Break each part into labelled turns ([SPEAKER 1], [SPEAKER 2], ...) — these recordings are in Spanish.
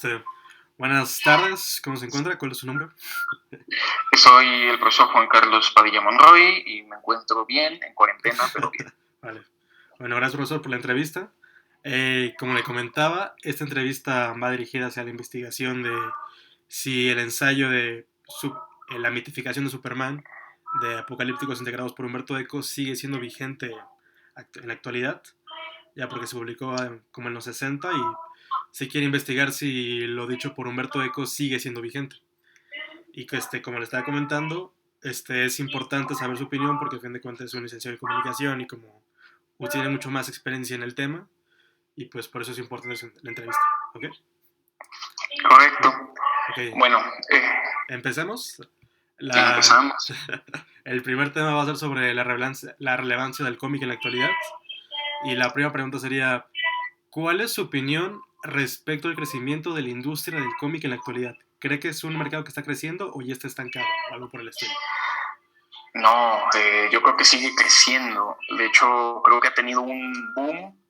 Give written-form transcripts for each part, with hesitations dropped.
[SPEAKER 1] Este, Buenas tardes, ¿cómo se encuentra? ¿Cuál es su nombre?
[SPEAKER 2] Soy el profesor Juan Carlos Padilla Monroy y me encuentro bien, en cuarentena, pero bien.
[SPEAKER 1] Vale. Bueno, gracias profesor por la entrevista. Como le comentaba, esta entrevista va dirigida hacia la investigación de si el ensayo de la mitificación de Superman de Apocalípticos integrados por Humberto Eco sigue siendo vigente en la actualidad, ya porque se publicó como en los 60 y se quiere investigar si lo dicho por Humberto Eco sigue siendo vigente. Y que como le estaba comentando, es importante saber su opinión porque a fin de cuentas es un licenciado en comunicación y como usted tiene mucho más experiencia en el tema y pues por eso es importante la entrevista. ¿Ok?
[SPEAKER 2] Correcto.
[SPEAKER 1] Bien. Ok,
[SPEAKER 2] Bueno,
[SPEAKER 1] empecemos. La,
[SPEAKER 2] empezamos.
[SPEAKER 1] el primer tema va a ser sobre la relevancia del cómic en la actualidad. Y la primera pregunta sería, ¿cuál es su opinión respecto al crecimiento de la industria del cómic en la actualidad? ¿Cree que es un mercado que está creciendo o ya está estancado o algo por el estilo?
[SPEAKER 2] No, yo creo que sigue creciendo. De hecho, creo que ha tenido un boom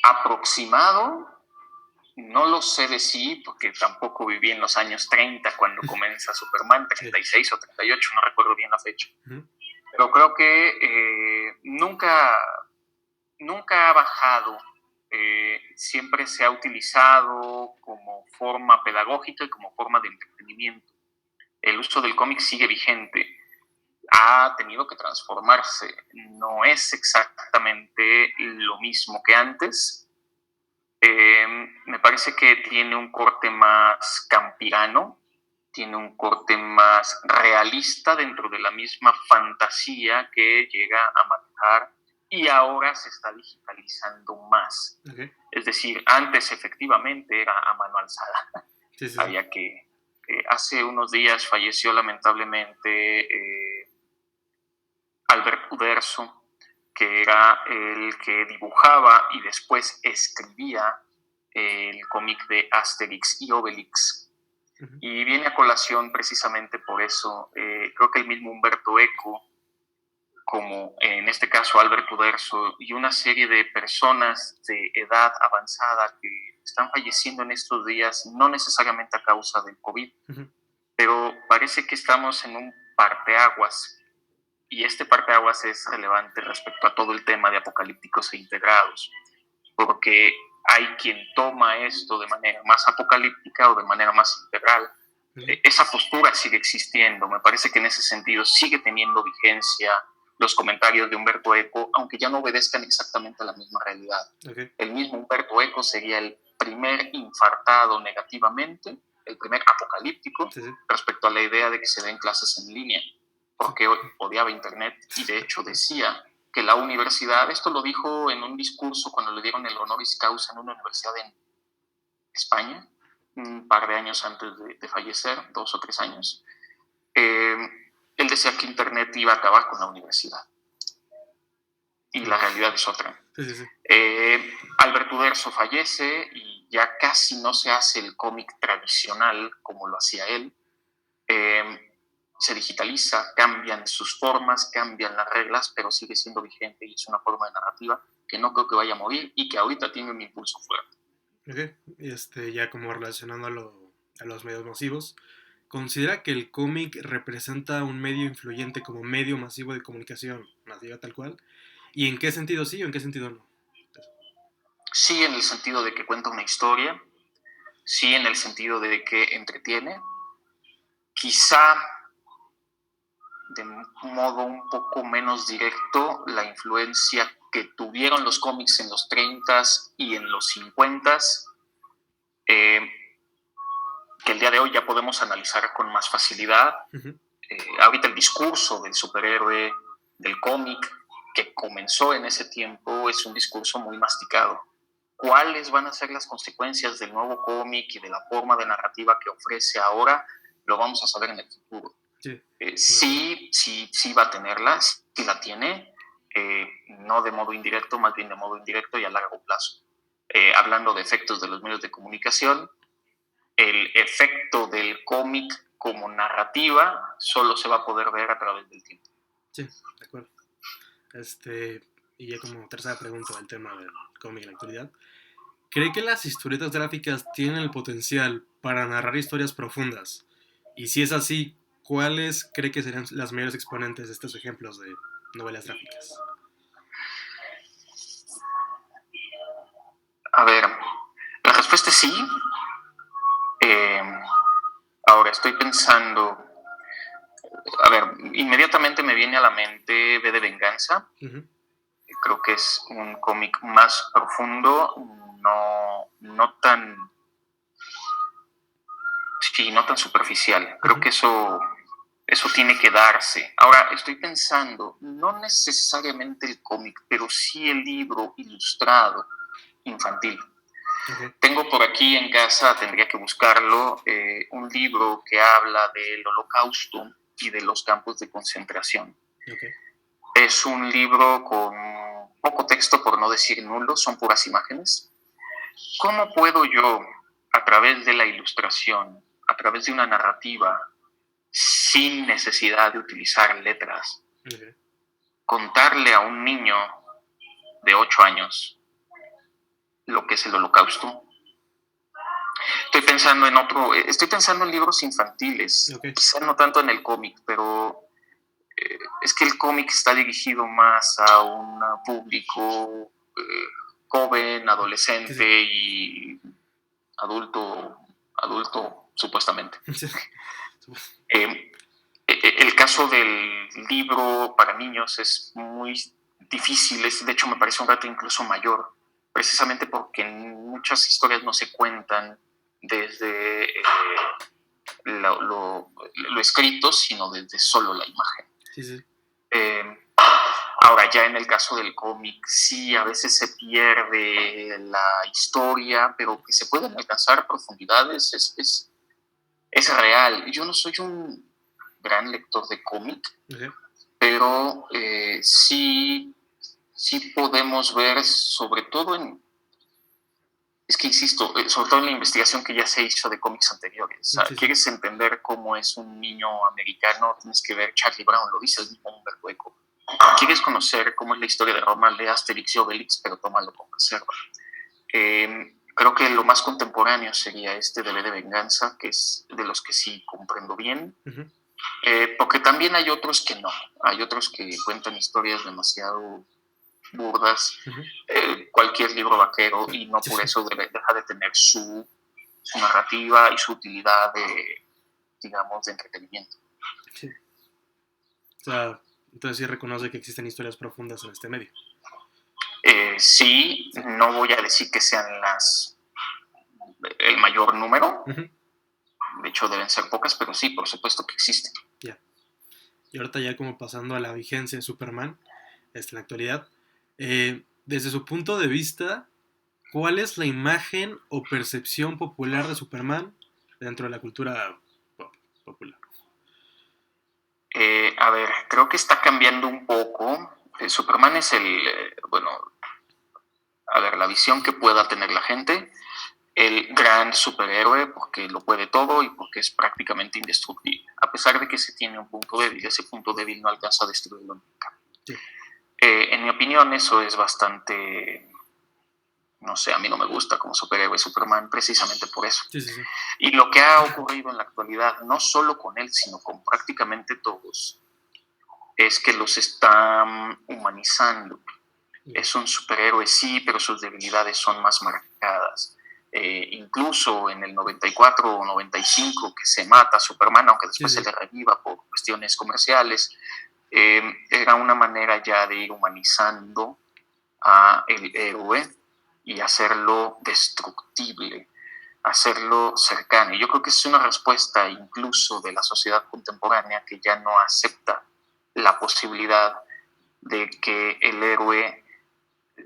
[SPEAKER 2] aproximado. No lo sé decir porque tampoco viví en los años 30 cuando comienza Superman,
[SPEAKER 1] Sí.
[SPEAKER 2] 36 o 38, no recuerdo bien la fecha.
[SPEAKER 1] Uh-huh.
[SPEAKER 2] Pero creo que nunca ha bajado. Siempre se ha utilizado como forma pedagógica y como forma de entretenimiento. El uso del cómic sigue vigente. Ha tenido que transformarse. No es exactamente lo mismo que antes. Me parece que tiene un corte más campirano, tiene un corte más realista dentro de la misma fantasía que llega a manejar y ahora se está digitalizando más.
[SPEAKER 1] Okay.
[SPEAKER 2] Es decir, antes efectivamente era a mano alzada.
[SPEAKER 1] Sí, sí, sí.
[SPEAKER 2] Había que... hace unos días falleció lamentablemente Albert Uderzo, que era el que dibujaba y después escribía el cómic de Asterix y Obelix.
[SPEAKER 1] Uh-huh.
[SPEAKER 2] Y viene a colación precisamente por eso. Creo que el mismo Humberto Eco, como en este caso Albert Uderzo, y una serie de personas de edad avanzada que están falleciendo en estos días, no necesariamente a causa del COVID,
[SPEAKER 1] Uh-huh.
[SPEAKER 2] pero parece que estamos en un parteaguas. Y este parteaguas es relevante respecto a todo el tema de apocalípticos e integrados, porque hay quien toma esto de manera más apocalíptica o de manera más integral.
[SPEAKER 1] Uh-huh.
[SPEAKER 2] Esa postura sigue existiendo, me parece que en ese sentido sigue teniendo vigencia los comentarios de Humberto Eco, aunque ya no obedezcan exactamente a la misma realidad.
[SPEAKER 1] Okay.
[SPEAKER 2] El mismo Humberto Eco sería el primer infartado negativamente, el primer apocalíptico,
[SPEAKER 1] Sí, sí.
[SPEAKER 2] respecto a la idea de que se den clases en línea, porque odiaba Internet y de hecho decía que la universidad, esto lo dijo en un discurso cuando le dieron el honoris causa en una universidad en España, un par de años antes de fallecer, 2 o 3 años, él decía que Internet iba a acabar con la universidad. Y la realidad es otra.
[SPEAKER 1] Sí, sí, sí.
[SPEAKER 2] Albert Uderzo fallece y ya casi no se hace el cómic tradicional como lo hacía él. Se digitaliza, cambian sus formas, cambian las reglas, pero sigue siendo vigente y es una forma de narrativa que no creo que vaya a morir y que ahorita tiene un impulso fuerte.
[SPEAKER 1] Okay. Ya como relacionando a los medios masivos, ¿considera que el cómic representa un medio influyente como medio masivo de comunicación masiva tal cual? ¿Y en qué sentido sí o en qué sentido no?
[SPEAKER 2] Sí, en el sentido de que cuenta una historia, sí, en el sentido de que entretiene, quizá de un modo un poco menos directo la influencia que tuvieron los cómics en los 30s y en los 50s, eh, que el día de hoy ya podemos analizar con más facilidad.
[SPEAKER 1] Uh-huh.
[SPEAKER 2] Ahorita el discurso del superhéroe, del cómic, que comenzó en ese tiempo, es un discurso muy masticado. ¿Cuáles van a ser las consecuencias del nuevo cómic y de la forma de narrativa que ofrece ahora? Lo vamos a saber en el futuro.
[SPEAKER 1] Sí.
[SPEAKER 2] Sí va a tenerla, sí la tiene, no de modo indirecto, más bien de modo indirecto y a largo plazo. Hablando de efectos de los medios de comunicación, el efecto del cómic como narrativa solo se va a poder ver a través del tiempo.
[SPEAKER 1] Sí, de acuerdo. Y ya como tercera pregunta del tema del cómic en la actualidad, ¿cree que las historietas gráficas tienen el potencial para narrar historias profundas? Y si es así, ¿cuáles cree que serían las mayores exponentes de estos ejemplos de novelas gráficas?
[SPEAKER 2] A ver, la respuesta es sí. Eh, Ahora estoy pensando, a ver, inmediatamente me viene a la mente V de Venganza.
[SPEAKER 1] Uh-huh.
[SPEAKER 2] Creo que es un cómic más profundo, no tan, sí, no tan superficial. Creo que eso tiene que darse. Ahora, estoy pensando, no necesariamente el cómic, pero sí el libro ilustrado infantil.
[SPEAKER 1] Okay.
[SPEAKER 2] Tengo por aquí en casa, tendría que buscarlo, un libro que habla del Holocausto y de los campos de concentración.
[SPEAKER 1] Okay.
[SPEAKER 2] Es un libro con poco texto, por no decir nulo, son puras imágenes. ¿Cómo puedo yo, a través de la ilustración, a través de una narrativa, sin necesidad de utilizar letras,
[SPEAKER 1] Okay.
[SPEAKER 2] contarle a un niño de 8 años lo que es el Holocausto? Estoy pensando en libros infantiles,
[SPEAKER 1] Okay.
[SPEAKER 2] quizás no tanto en el cómic, pero es que el cómic está dirigido más a un público joven, adolescente y adulto supuestamente. El caso del libro para niños es muy difícil, de hecho me parece un reto incluso mayor, precisamente porque muchas historias no se cuentan desde lo escrito, sino desde solo la imagen.
[SPEAKER 1] Sí, sí.
[SPEAKER 2] Ahora, ya en el caso del cómic, sí, a veces se pierde la historia, pero que se pueden alcanzar profundidades, es real. Yo no soy un gran lector de cómic,
[SPEAKER 1] Okay.
[SPEAKER 2] pero sí podemos ver, sobre todo es que insisto, sobre todo en la investigación que ya se hizo de cómics anteriores. O sea,
[SPEAKER 1] Sí, sí.
[SPEAKER 2] ¿Quieres entender cómo es un niño americano? Tienes que ver Charlie Brown, lo dice el mismo Humberto Eco. ¿Quieres conocer cómo es la historia de Roma? Lee Asterix y Obelix, pero tómalo con reserva. Creo que lo más contemporáneo sería este de V de Venganza, que es de los que sí comprendo bien.
[SPEAKER 1] Uh-huh.
[SPEAKER 2] Porque también hay otros que no. Hay otros que cuentan historias demasiado burdas, cualquier libro vaquero, y no por eso deja de tener su narrativa y su utilidad de, digamos, de entretenimiento.
[SPEAKER 1] Sí. O sea, entonces sí reconoce que existen historias profundas en este medio.
[SPEAKER 2] Sí, no voy a decir que sean el mayor número.
[SPEAKER 1] Uh-huh.
[SPEAKER 2] De hecho, deben ser pocas, pero sí, por supuesto que existen.
[SPEAKER 1] Ya. Y ahorita ya como pasando a la vigencia de Superman, en la actualidad, desde su punto de vista, ¿cuál es la imagen o percepción popular de Superman dentro de la cultura popular?
[SPEAKER 2] A ver, creo que está cambiando un poco. Superman es bueno, a ver, la visión que pueda tener la gente, el gran superhéroe porque lo puede todo y porque es prácticamente indestructible. A pesar de que se tiene un punto débil, ese punto débil no alcanza a destruirlo nunca.
[SPEAKER 1] Sí.
[SPEAKER 2] En mi opinión, eso es bastante, no sé, a mí no me gusta como superhéroe Superman precisamente por eso.
[SPEAKER 1] Sí, sí, sí.
[SPEAKER 2] Y lo que ha ocurrido en la actualidad, no solo con él, sino con prácticamente todos, es que los están humanizando. Es un superhéroe, sí, pero sus debilidades son más marcadas. Incluso en el 94 o 95 que se mata a Superman, aunque después se le reviva por cuestiones comerciales, era una manera ya de ir humanizando a el héroe y hacerlo destructible, hacerlo cercano. Y yo creo que es una respuesta incluso de la sociedad contemporánea que ya no acepta la posibilidad de que el héroe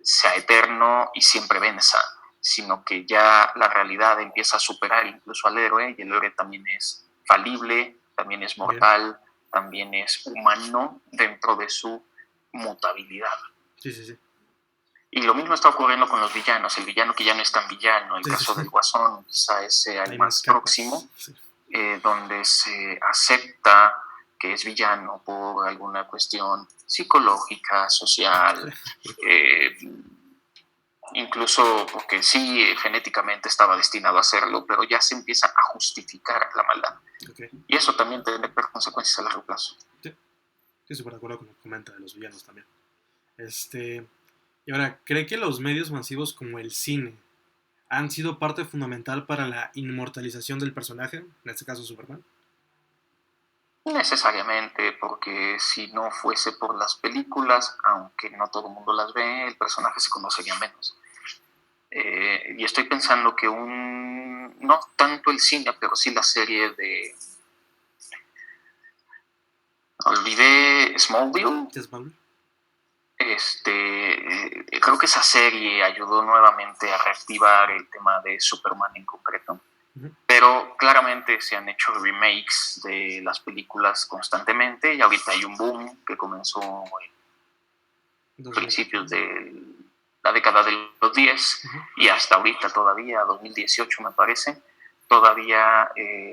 [SPEAKER 2] sea eterno y siempre venza, sino que ya la realidad empieza a superar incluso al héroe y el héroe también es falible, también es mortal, también es humano dentro de su mutabilidad.
[SPEAKER 1] Sí, sí, sí.
[SPEAKER 2] Y lo mismo está ocurriendo con los villanos, el villano que ya no es tan villano, el caso del Guasón quizá sea el más próximo, donde se acepta que es villano por alguna cuestión psicológica, social, incluso porque sí, genéticamente estaba destinado a hacerlo, pero ya se empieza a justificar la maldad.
[SPEAKER 1] Okay.
[SPEAKER 2] Y eso también tiene consecuencias a largo plazo.
[SPEAKER 1] Sí, sí, súper de acuerdo con lo que comenta de los villanos también. Y ahora, ¿cree que los medios masivos como el cine han sido parte fundamental para la inmortalización del personaje, en este caso Superman?
[SPEAKER 2] Necesariamente, porque si no fuese por las películas, aunque no todo el mundo las ve, el personaje se conocería menos. Y estoy pensando que no tanto el cine, pero sí la serie de... Olvidé Smallville. Creo que esa serie ayudó nuevamente a reactivar el tema de Superman en concreto. Uh-huh. Pero claramente se han hecho remakes de las películas constantemente y ahorita hay un boom que comenzó en principios de la década de los 10 uh-huh. y hasta ahorita todavía, 2018 me parece, todavía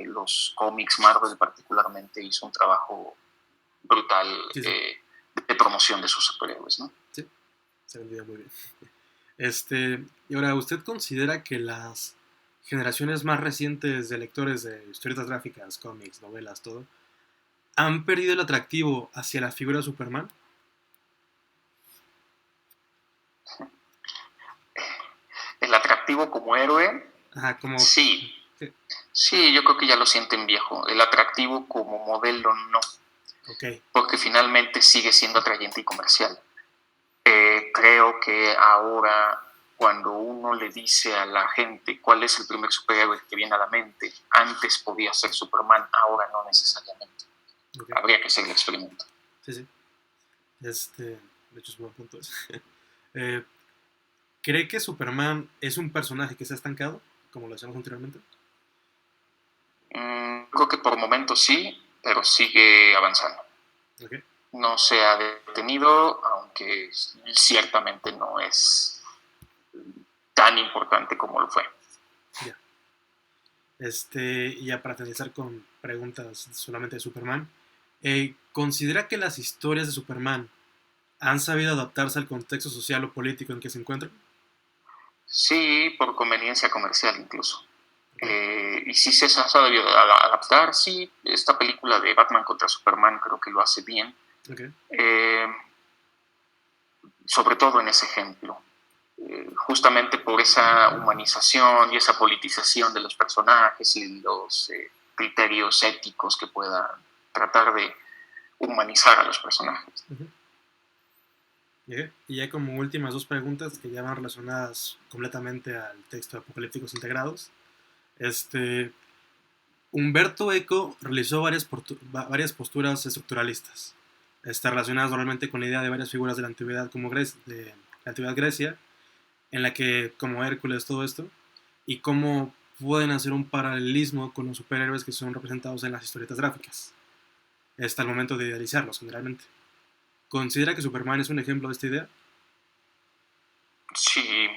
[SPEAKER 2] los cómics Marvel particularmente hizo un trabajo brutal sí. De promoción de sus superhéroes, ¿no?
[SPEAKER 1] Sí, se vendía muy bien. Y ahora, ¿usted considera que las generaciones más recientes de lectores de historietas gráficas, cómics, novelas, todo, han perdido el atractivo hacia la figura de Superman?
[SPEAKER 2] El atractivo como héroe,
[SPEAKER 1] ajá, como...
[SPEAKER 2] sí. Sí, yo creo que ya lo sienten viejo. El atractivo como modelo no.
[SPEAKER 1] Okay.
[SPEAKER 2] Porque finalmente sigue siendo atrayente y comercial. Creo que ahora, cuando uno le dice a la gente cuál es el primer superhéroe que viene a la mente, antes podía ser Superman, ahora no necesariamente. Okay. Habría que hacer el experimento.
[SPEAKER 1] Sí, sí. De hecho es un buen punto. ¿Cree que Superman es un personaje que se ha estancado, como lo decíamos anteriormente?
[SPEAKER 2] Creo que por momentos sí, pero sigue avanzando.
[SPEAKER 1] Okay.
[SPEAKER 2] No se ha detenido, aunque ciertamente no es tan importante como lo fue.
[SPEAKER 1] Ya. Y ya para finalizar con preguntas solamente de Superman, ¿considera que las historias de Superman han sabido adaptarse al contexto social o político en que se encuentran?
[SPEAKER 2] Sí, por conveniencia comercial incluso. Okay. Y sí se ha sabido adaptar, sí. Esta película de Batman contra Superman creo que lo hace bien.
[SPEAKER 1] Okay.
[SPEAKER 2] Sobre todo en ese ejemplo. Justamente por esa humanización y esa politización de los personajes y los criterios éticos que puedan tratar de humanizar a los personajes.
[SPEAKER 1] Uh-huh. Y ya como últimas dos preguntas que ya van relacionadas completamente al texto de Apocalípticos Integrados. Humberto Eco realizó varias posturas estructuralistas, relacionadas normalmente con la idea de varias figuras de la antigüedad, como de la antigüedad Grecia, en la que, como Hércules, todo esto, y cómo pueden hacer un paralelismo con los superhéroes que son representados en las historietas gráficas, al momento de idealizarlos generalmente. ¿Considera que Superman es un ejemplo de esta idea?
[SPEAKER 2] Sí,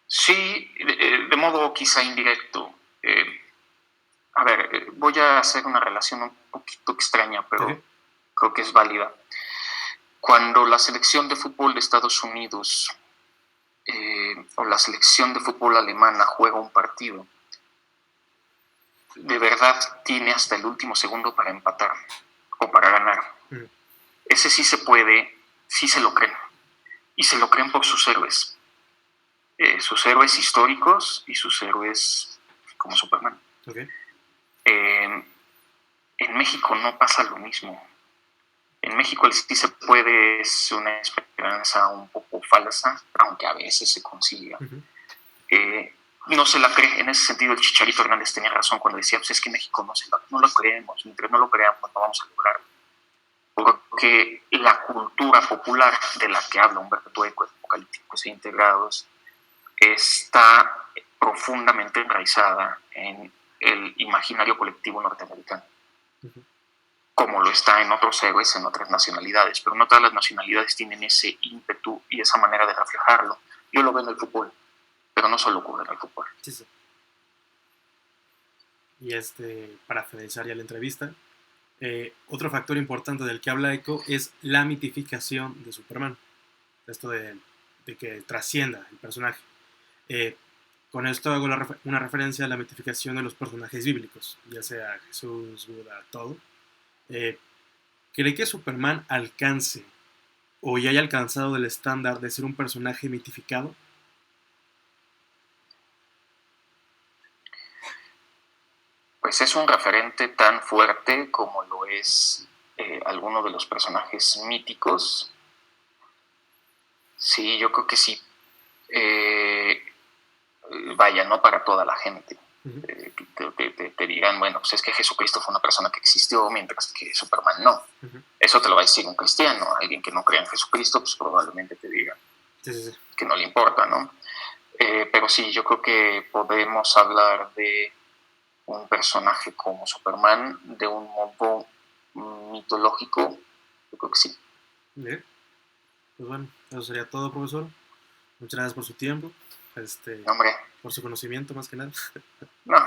[SPEAKER 2] sí, de modo quizá indirecto. A ver, voy a hacer una relación un poquito extraña, pero okay. Creo que es válida. Cuando la selección de fútbol de Estados Unidos o la selección de fútbol alemana juega un partido, de verdad tiene hasta el último segundo para empatar o para ganar. Ese sí se puede, sí se lo creen. Y se lo creen por sus héroes. Sus héroes históricos y sus héroes como Superman.
[SPEAKER 1] Okay.
[SPEAKER 2] En México no pasa lo mismo. En México el sí se puede es una esperanza un poco falsa, aunque a veces se consiga. Uh-huh. No se la cree. En ese sentido, el Chicharito Hernández tenía razón cuando decía, pues es que en México no lo creemos, mientras no lo creamos no vamos a lograrlo. Porque la cultura popular de la que habla Humberto Eco, Apocalípticos e Integrados, está profundamente enraizada en el imaginario colectivo norteamericano. Uh-huh. Como lo está en otros héroes, en otras nacionalidades, pero no todas las nacionalidades tienen ese ímpetu y esa manera de reflejarlo. Yo lo veo en el fútbol, pero no solo ocurre en el fútbol.
[SPEAKER 1] Sí, sí. Y para finalizar ya la entrevista, otro factor importante del que habla Eco es la mitificación de Superman. Esto de de que trascienda el personaje. Con esto hago una referencia a la mitificación de los personajes bíblicos, ya sea Jesús, Buda, todo. ¿Cree que Superman alcance o ya haya alcanzado el estándar de ser un personaje mitificado?
[SPEAKER 2] Pues es un referente tan fuerte como lo es alguno de los personajes míticos. Sí, yo creo que sí. Vaya, no para toda la gente.
[SPEAKER 1] Uh-huh.
[SPEAKER 2] Te dirán, bueno, pues es que Jesucristo fue una persona que existió, mientras que Superman no.
[SPEAKER 1] Uh-huh.
[SPEAKER 2] Eso te lo va a decir un cristiano. Alguien que no crea en Jesucristo, pues probablemente te diga
[SPEAKER 1] Sí.
[SPEAKER 2] que no le importa, ¿no? Pero sí, yo creo que podemos hablar de un personaje como Superman de un modo mitológico. Yo creo que sí.
[SPEAKER 1] Bien. Pues bueno, eso sería todo, profesor. Muchas gracias por su tiempo,
[SPEAKER 2] Hombre,
[SPEAKER 1] por su conocimiento más que nada.
[SPEAKER 2] no.